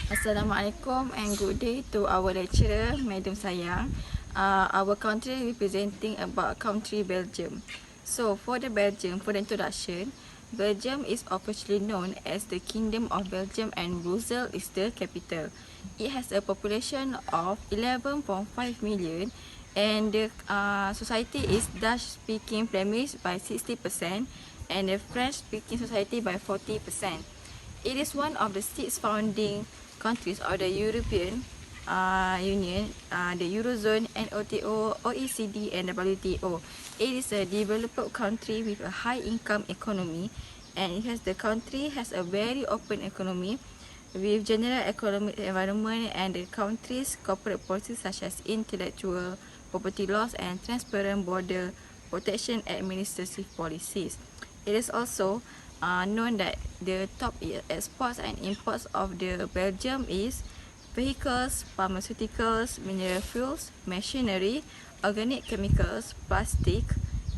Assalamualaikum and good day to our lecturer, Madam Sayang. Our country representing about country Belgium. So for the introduction, Belgium is officially known as the Kingdom of Belgium and Brussels is the capital. It has a population of 11.5 million and the society is Dutch-speaking Flemish by 60% and the French-speaking society by 40%. It is one of the 6 founding countries of the European Union, the Eurozone, NOTO, OECD, and WTO. It is a developed country with a high income economy, and the country has a very open economy with general economic environment and the country's corporate policies such as intellectual property laws and transparent border protection administrative policies. It is also known that the top exports and imports of the Belgium is vehicles, pharmaceuticals, mineral fuels, machinery, organic chemicals, plastic,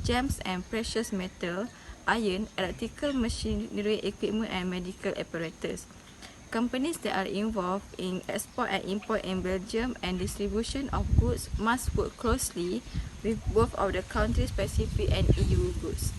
gems and precious metal, iron, electrical machinery equipment and medical apparatus. Companies that are involved in export and import in Belgium and distribution of goods must work closely with both of the country-specific and EU goods.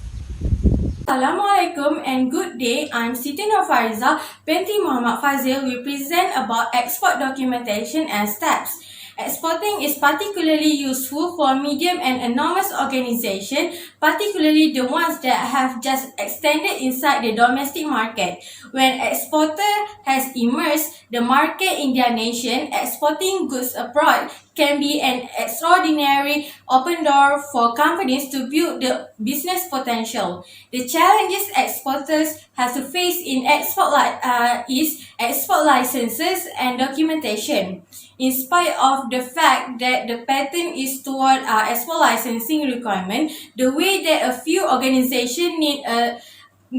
Assalamualaikum and good day. I'm Siti Nurfariza binti Muhammad Fazil. We present about export documentation and steps. Exporting is particularly useful for medium and enormous organizations, particularly the ones that have just extended inside the domestic market. When exporter has immersed the market in their nation, exporting goods abroad can be an extraordinary open door for companies to build the business potential. The challenges exporters have to face in is export licenses and documentation. In spite of the fact that the pattern is toward export licensing requirement, the way that a few organizations need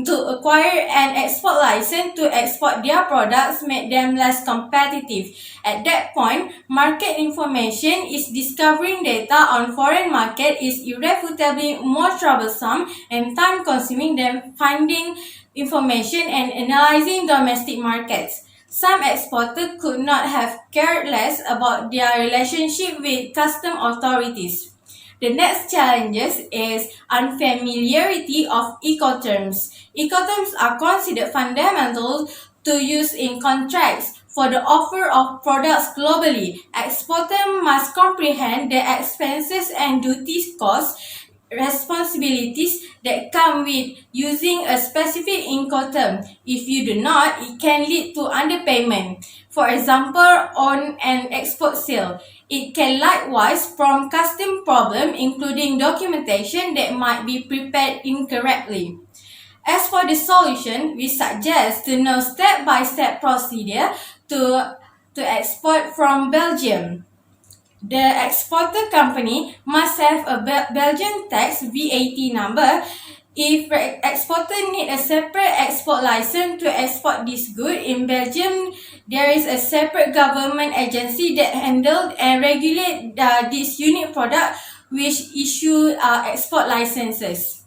to acquire an export license to export their products make them less competitive. At that point, market information is discovering data on foreign market is irrefutably more troublesome and time consuming than finding information and analyzing domestic markets. Some exporters could not have cared less about their relationship with custom authorities. The next challenges is unfamiliarity of Ecoterms. Ecoterms are considered fundamental to use in contracts for the offer of products globally. Exporters must comprehend the expenses and duties costs responsibilities that come with using a specific Incoterm. If you do not, it can lead to underpayment. For example, on an export sale, it can likewise prompt custom problem including documentation that might be prepared incorrectly. As for the solution, we suggest to know step-by-step procedure to export from Belgium. The exporter company must have a Belgian tax VAT number. If exporter need a separate export license to export this good in Belgium, there is a separate government agency that handle and regulate this unique product which issue export licenses.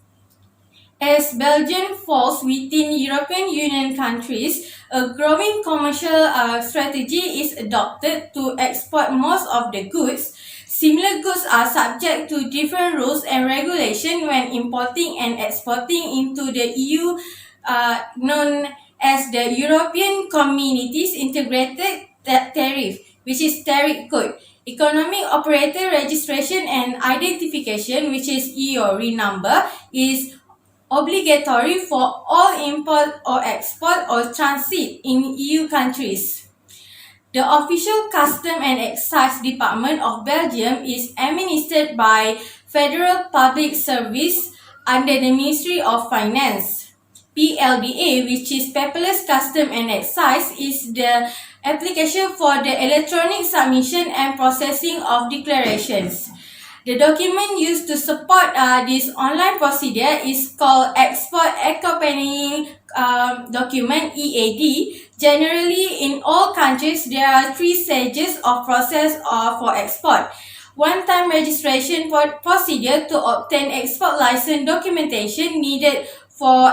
As Belgium falls within European Union countries, a growing commercial strategy is adopted to export most of the goods. Similar goods are subject to different rules and regulations when importing and exporting into the EU, known as the European Communities Integrated Tariff, which is tariff code. Economic Operator Registration and Identification, which is EORI number, is obligatory for all import or export or transit in EU countries. The official Custom and Excise Department of Belgium is administered by Federal Public Service under the Ministry of Finance. PLDA, which is Paperless Custom and Excise, is the application for the electronic submission and processing of declarations. The document used to support this online procedure is called Export Accompanying Document EAD. Generally, in all countries, there are 3 stages of process for export. One-time registration procedure to obtain export license documentation needed for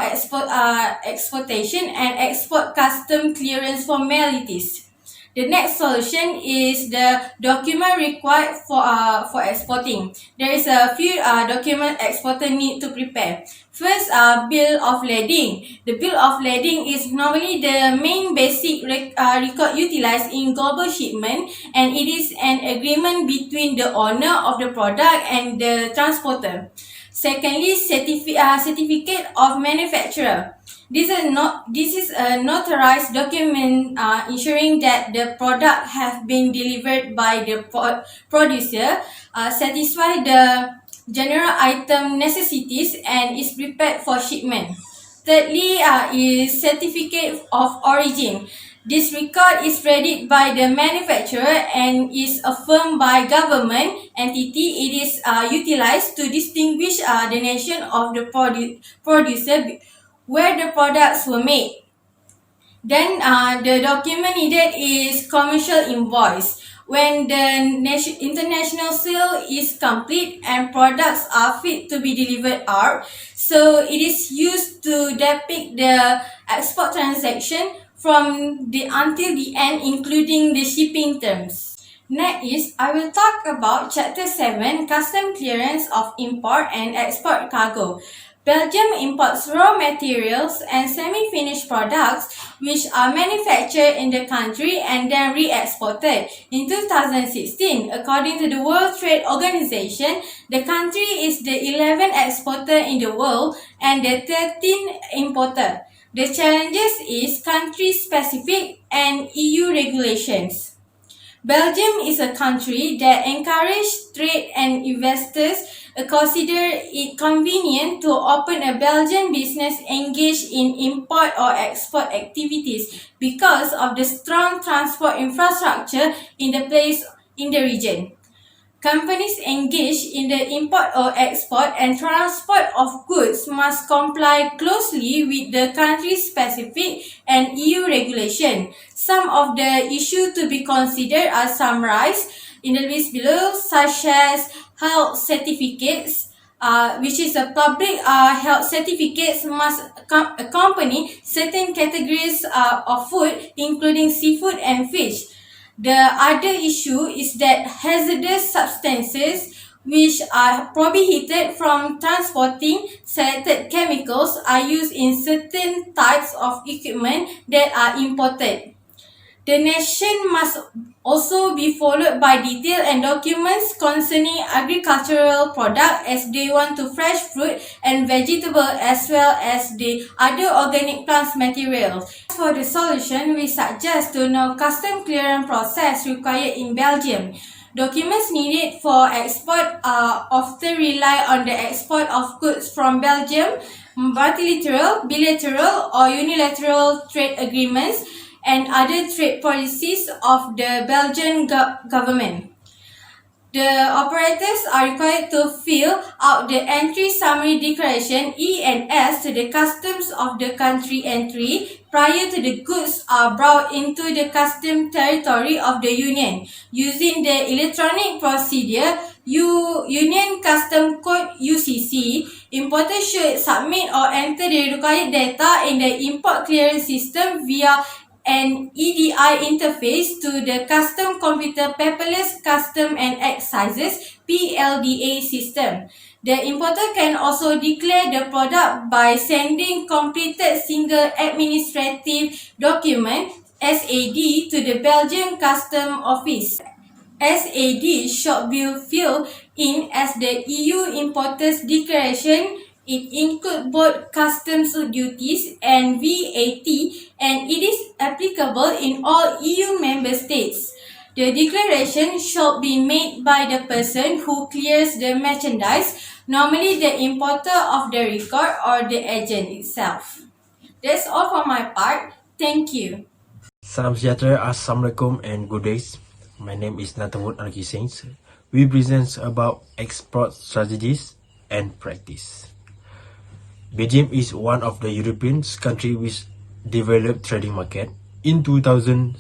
exportation and export custom clearance formalities. The next solution is the document required for exporting. There is a few document exporter need to prepare. First, bill of lading. The bill of lading is normally the main basic record utilized in global shipment, and it is an agreement between the owner of the product and the transporter. Secondly, certificate of manufacturer. This is a notarized document ensuring that the product have been delivered by the producer, satisfy the general item necessities, and is prepared for shipment. Thirdly, is certificate of origin. This record is read by the manufacturer and is affirmed by government entity. It is utilized to distinguish the nation of the producer where the products were made. Then the document needed is commercial invoice. When the international sale is complete and products are fit to be delivered out, so it is used to depict the export transaction from the until the end, including the shipping terms. Next, I will talk about Chapter 7, Custom Clearance of Import and Export Cargo. Belgium imports raw materials and semi-finished products which are manufactured in the country and then re-exported. In 2016, according to the World Trade Organization, the country is the 11th exporter in the world and the 13th importer. The challenges is country-specific and EU regulations. Belgium is a country that encourages trade and investors consider it convenient to open a Belgian business engaged in import or export activities because of the strong transport infrastructure in the place in the region. Companies engaged in the import or export and transport of goods must comply closely with the country-specific and EU regulation. Some of the issues to be considered are summarized in the list below, such as health certificates, which is a public health certificates must accompany certain categories of food, including seafood and fish. The other issue is that hazardous substances which are prohibited from transporting selected chemicals are used in certain types of equipment that are imported. The nation must also be followed by detail and documents concerning agricultural product as they want to fresh fruit and vegetable as well as the other organic plants materials. For the solution, we suggest to know custom clearance process required in Belgium. Documents needed for export often rely on the export of goods from Belgium, multilateral, bilateral or unilateral trade agreements, and other trade policies of the Belgian government. The operators are required to fill out the entry summary declaration E and S to the customs of the country entry prior to the goods are brought into the custom territory of the Union. Using the electronic procedure Union Custom Code UCC, importers should submit or enter the required data in the import clearance system via an EDI interface to the Custom Computer Paperless Custom and Excises PLDA system. The importer can also declare the product by sending completed single administrative document SAD to the Belgian Custom Office. SAD should be filled in as the EU Importers Declaration. It includes both customs duties and VAT, and it is applicable in all EU member states. The declaration should be made by the person who clears the merchandise, normally the importer of the record or the agent itself. That's all for my part. Thank you. Salam sejahtera, Assalamualaikum and good days. My name is Nathamud Arki Sains. We present about export strategies and practice. Belgium is one of the European countries with developed trading market. In 2016,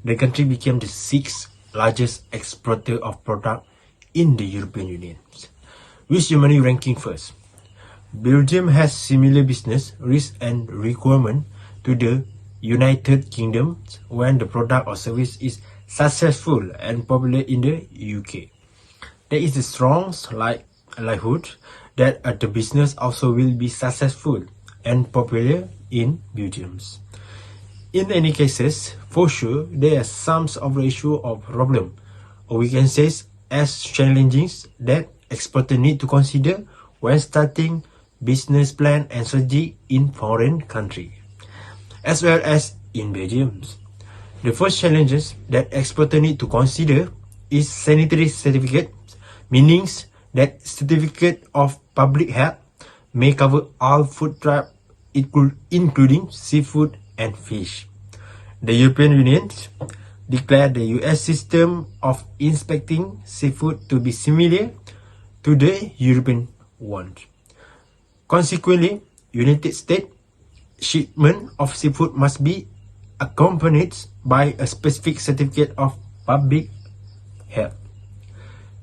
the country became the 6th largest exporter of product in the European Union, with Germany ranking first. Belgium has similar business risk and requirement to the United Kingdom when the product or service is successful and popular in the UK. There is a strong likelihood that the business also will be successful and popular in Belgium. In any cases, for sure, there are some of the issue of problem, or we can say as challenges that exporters need to consider when starting business plan and strategy in foreign country, as well as in Belgium. The first challenges that exporters need to consider is sanitary certificate, meaning that certificate of public health may cover all food types, including seafood and fish. The European Union declared the US system of inspecting seafood to be similar to the European one. Consequently, United States shipment of seafood must be accompanied by a specific certificate of public health.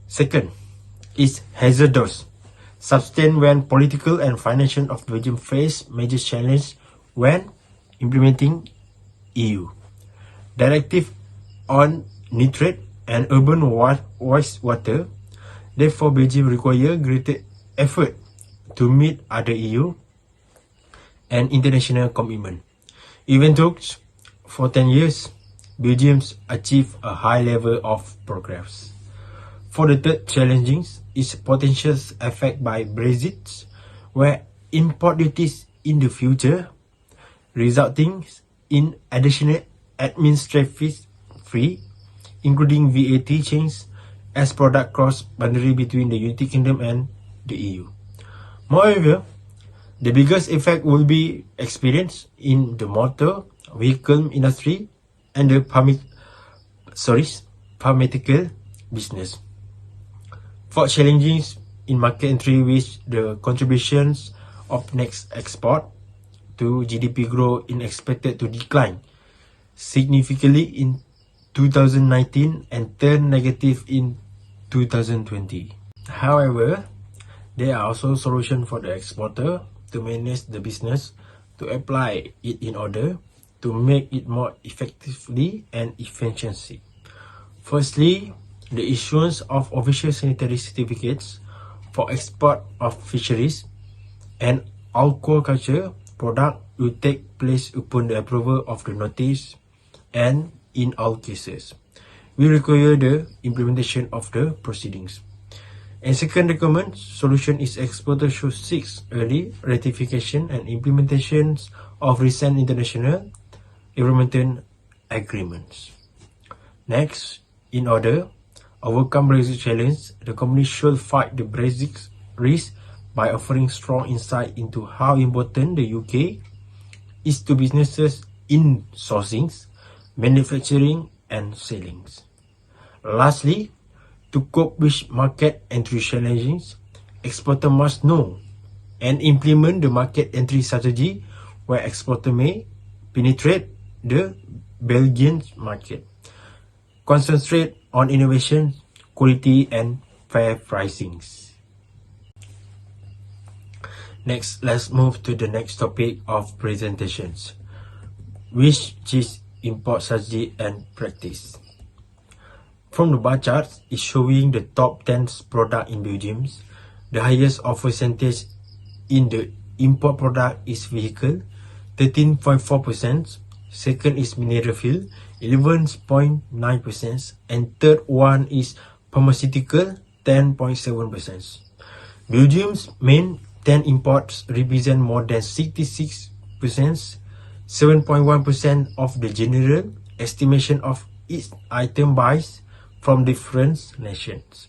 Second is hazardous substance when political and financial of Belgium face major challenge when implementing EU directive on nitrate and urban wastewater. Therefore, Belgium require greater effort to meet other EU and international commitment. Even though for 10 years, Belgium achieved a high level of progress. For the third challenge is potential effect by Brexit, where import duties in the future, resulting in additional administrative fee, including VAT change as product cross boundary between the United Kingdom and the EU. Moreover, the biggest effect will be experienced in the motor vehicle industry and the pharmaceutical business. For challenges in market entry, which the contributions of next export to GDP growth is expected to decline significantly in 2019 and turn negative in 2020. However, there are also solutions for the exporter to manage the business, to apply it in order to make it more effectively and efficiently. Firstly, the issuance of official sanitary certificates for export of fisheries and aquaculture product will take place upon the approval of the notice, and in all cases, we require the implementation of the proceedings. And second recommend solution is exporter should seek early ratification and implementation of recent international environmental agreements. Next, in order overcome Brexit challenge, the company should fight the Brexit risk by offering strong insight into how important the UK is to businesses in sourcing, manufacturing, and selling. Lastly, to cope with market entry challenges, exporter must know and implement the market entry strategy where exporter may penetrate the Belgian market, concentrate on innovation, quality, and fair pricings. Next, let's move to the next topic of presentations, which is import strategy and practice. From the bar chart is showing the top 10 product in Belgium. The highest of percentage in the import product is vehicle, 13.4%. Second is mineral fuel, 11.9%. And third one is pharmaceutical, 10.7%. Belgium's main 10 imports represent more than 66%, 7.1% of the general estimation of each item buys from different nations.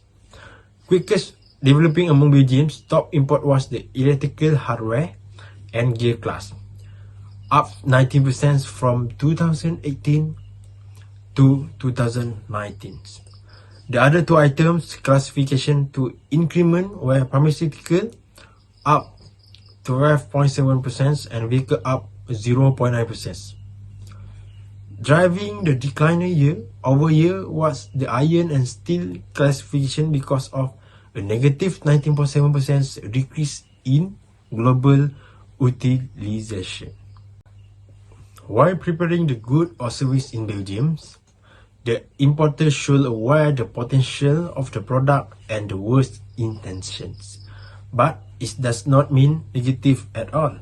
Quickest developing among Belgium's top import was the electrical hardware and gear class, up 19% from 2018 to 2019. The other two items classification to increment were pharmaceutical, up 12.7%, and vehicle up 0.9%. Driving the decline year-over-year was the iron and steel classification because of a negative 19.7% decrease in global utilization. While preparing the good or service in Belgium, the importer should aware the potential of the product and the worst intentions. But it does not mean negative at all.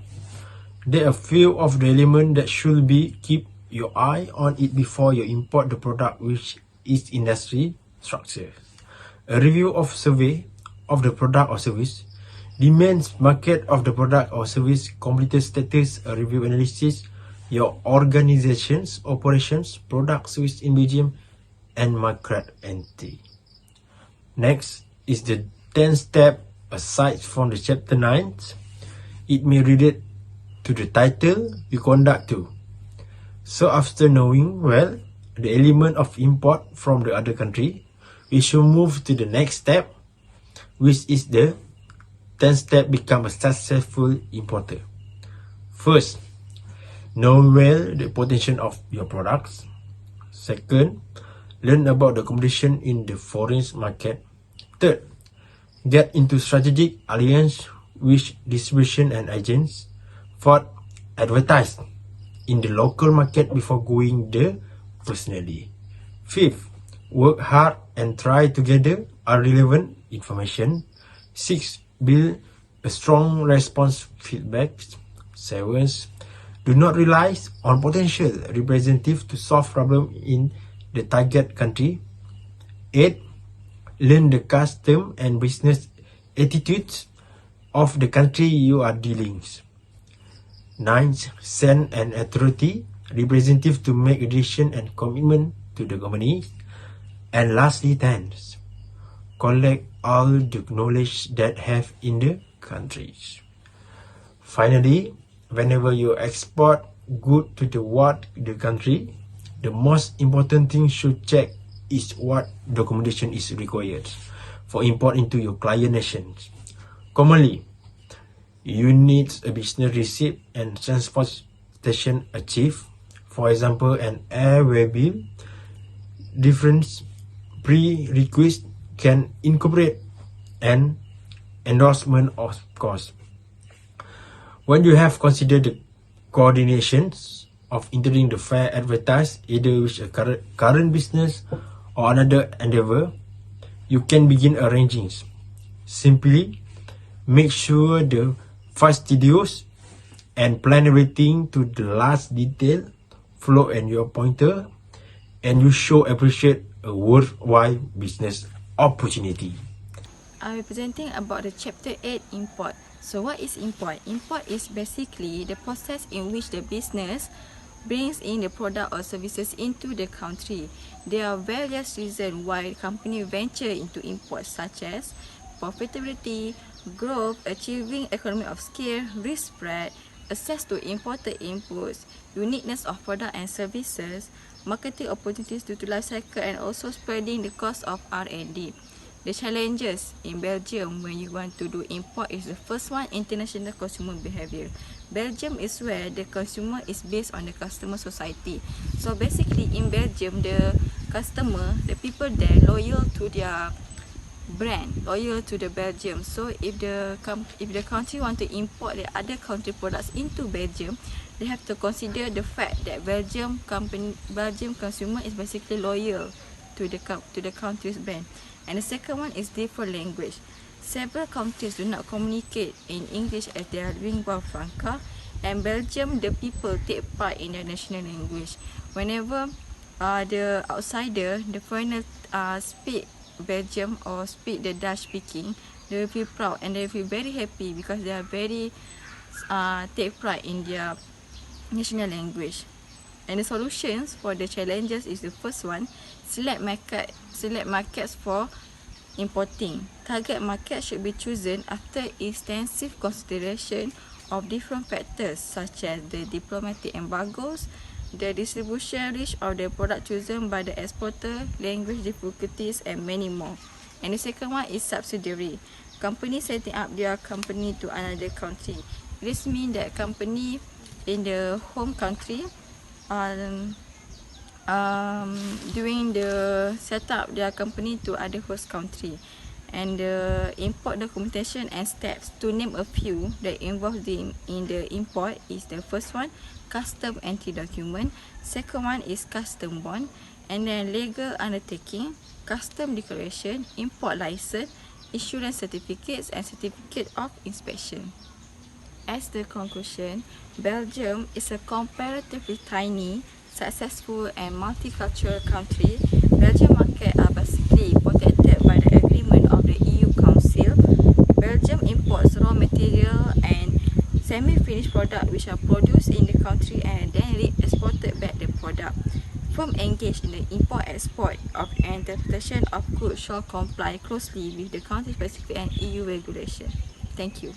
There are few of the elements that should be keep your eye on it before you import the product, which is industry structure. A review of survey of the product or service, demands market of the product or service, completed status, a review analysis, your organization's operations, product service in Belgium, and market entry. Next is the 10 step aside from the chapter 9. It may relate to the title we conduct to. So after knowing well the element of import from the other country, we should move to the next step, which is the 10 step become a successful importer. First, know well the potential of your products. Second, learn about the competition in the foreign market. Third, get into strategic alliance with distribution and agents. Fourth, advertise in the local market before going there personally. Fifth, work hard and try to gather relevant information. Six, build a strong response feedback. Seventh, do not rely on potential representatives to solve problems in the target country. 8. Learn the custom and business attitudes of the country you are dealing with. 9. Send an authority representative to make a decision and commitment to the company. And lastly, 10. Collect all the knowledge that have in the countries. Finally, whenever you export good to the country, the most important thing should check is what documentation is required for import into your client nations. Commonly, you need a business receipt and transportation achieved. For example, an airway bill. Different prerequisites can incorporate an endorsement of cost. When you have considered the coordinations of entering the fair advertise either with a current business or another endeavor, you can begin arranging. Simply make sure the fastidious and plan everything to the last detail, flow and your pointer, and you show appreciate a worthwhile business opportunity. I'll be presenting about the chapter 8 import. So what is import? Import is basically the process in which the business brings in the product or services into the country. There are various reasons why company venture into import, such as profitability, growth, achieving economy of scale, risk spread, access to imported inputs, uniqueness of product and services, marketing opportunities due to life cycle, and also spreading the cost of R&D. The challenges in Belgium when you want to do import is the first one, international consumer behavior. Belgium is where the consumer is based on the customer society. So basically in Belgium, the customer, the people there loyal to their brand, loyal to the Belgium. So if the country want to import the other country products into Belgium, they have to consider the fact that Belgium consumer is basically loyal to the country's brand. And the second one is different language. Several countries do not communicate in English as their lingua franca, and Belgium, the people take pride in their national language. Whenever the outsider, the foreigner speak Belgium or speak the Dutch speaking, they will feel proud and they will feel very happy because they are very take pride in their national language. And the solutions for the challenges is the first one, select markets for importing. Target market should be chosen after extensive consideration of different factors such as the diplomatic embargoes, the distribution reach of the product chosen by the exporter, language difficulties, and many more. And the second one is subsidiary. Company setting up their company to another country. This means that company in the home country doing the set up their company to other host country. And the import documentation and steps, to name a few that involved in the import, is the first one, custom entry document, second one is custom bond, and then legal undertaking, custom declaration, import license, insurance certificates, and certificate of inspection. As the conclusion, Belgium is a comparatively tiny, successful and multicultural country. Belgian markets are basically protected by the agreement of the EU Council. Belgium imports raw material and semi-finished products which are produced in the country and then exported back the product. Firms engaged in the import-export of and interpretation of goods shall comply closely with the country-specific and EU regulation. Thank you.